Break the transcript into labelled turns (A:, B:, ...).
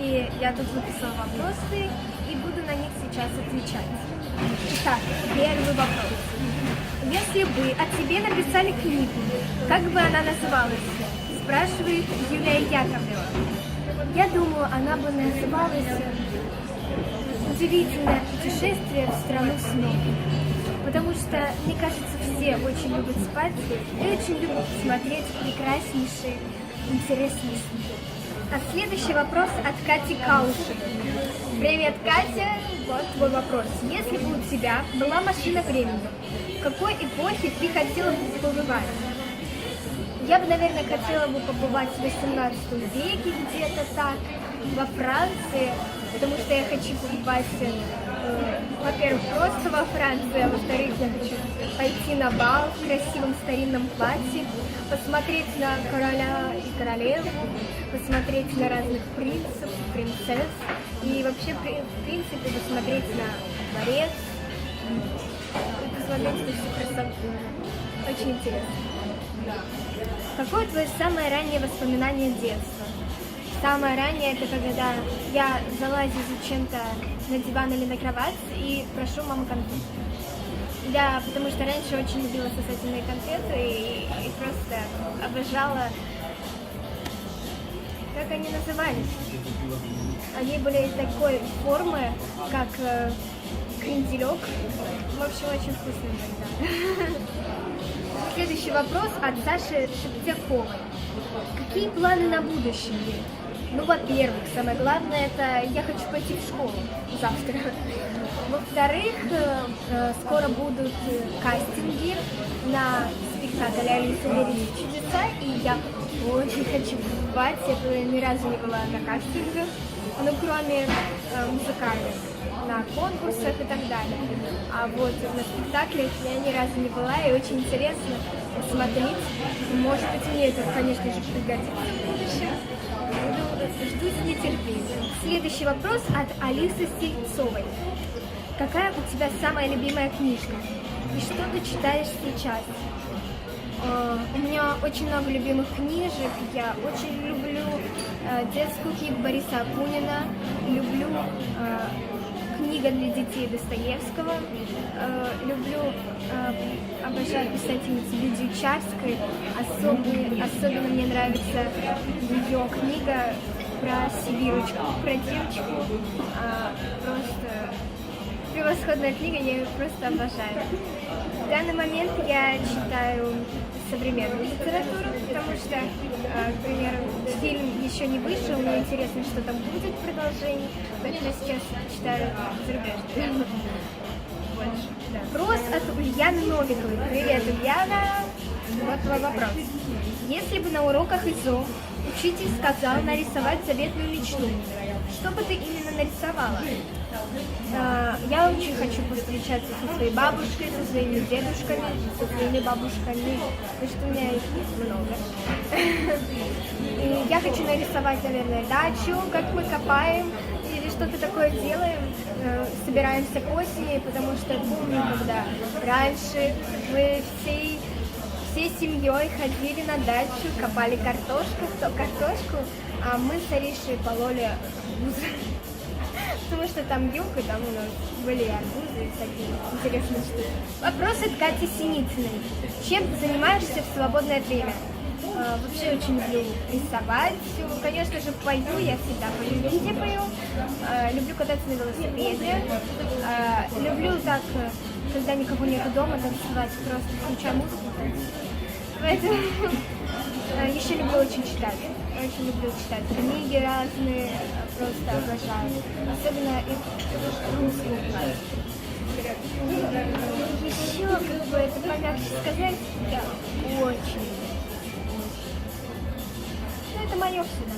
A: И я тут выписала вопросы и буду на них сейчас отвечать. Итак, первый вопрос. Если бы о тебе написали книгу, как бы она называлась? Спрашивает Юлия Яковлева. Я думаю, она бы называлась «Удивительное путешествие в страну снов». Потому что, мне кажется, все очень любят спать и очень любят смотреть прекраснейшие, интересные сны. А следующий вопрос от Кати Каушевой. Привет, Катя! Вот твой вопрос. Если бы у тебя была машина времени, в какой эпохе ты хотела бы побывать? Я бы, наверное, хотела бы побывать в 18 веке, где-то так, во Франции, потому что я хочу побывать, во-первых, просто во Франции, а во-вторых, я хочу пойти на бал в красивом старинном платье, посмотреть на короля и королеву, посмотреть на разных принцев, принцесс и вообще, в принципе, посмотреть на дворец и посмотреть на всю красоту. Очень интересно. Какое твое самое раннее воспоминание детства? Самое раннее это когда я залазю зачем-то на диван или на кровать и прошу маму конфет. Да, потому что раньше очень любила сосательные конфеты и просто обожала, как они назывались. Они были такой формы, как кренделек. В общем, очень вкусные тогда. Следующий вопрос от Саши Шептяковой. Какие планы на будущее? Ну, во-первых, самое главное, это я хочу пойти в школу завтра. Во-вторых, скоро будут кастинги на спектакль «Алиса в мире чудеса», и я очень хочу побывать. Я ни разу не была на кастингах, ну, кроме музыкальных, на конкурсах и так далее. А вот на спектаклях я ни разу не была, и очень интересно посмотреть. Может быть, мне это, конечно же, пригодится в будущем. Жду с нетерпением. Следующий вопрос от Алисы Сельцовой. Какая у тебя самая любимая книжка? И что ты читаешь сейчас? У меня очень много любимых книжек. Я очень люблю детскую книгу Бориса Акунина. Люблю книга для детей Достоевского. Люблю, обожаю писательницу Лидию Чарской. Особенно мне нравится ее книга про Сибирочку, про девочку. Просто превосходная книга, я ее просто обожаю. В данный момент я читаю современную литературу, потому что, к примеру, фильм еще не вышел, мне интересно, что там будет в продолжении, поэтому я сейчас читаю зарубежную. Вопрос от Ульяны Новиковой. Привет, Ульяна! Вот твой вопрос. Если бы на уроках ИЗО учитель сказал нарисовать заветную мечту, что бы ты именно нарисовала? Я очень хочу повстречаться со своей бабушкой, со своими дедушками, со своими бабушками, потому что у меня их много. И я хочу нарисовать, наверное, дачу, как мы копаем или что-то такое делаем, собираемся к осени, потому что помню, когда раньше мы всей семьей ходили на дачу, копали картошку, а мы с Аришей пололи арбузы. Потому что там юг, и там у нас были арбузы и всякие интересные штуки. Вопрос от Кати Синицыной. Чем ты занимаешься в свободное время? Вообще очень люблю рисовать. Конечно же, пою, я всегда пою, везде пою. Люблю кататься на велосипеде. Люблю так, когда никого нету дома, танцевать, просто включая музыку. Поэтому еще люблю очень читать. Очень люблю читать книги разные, просто обожаю. Особенно их русскую классику. Еще, как бы это помягче сказать, я очень. Ну, это мое всегда.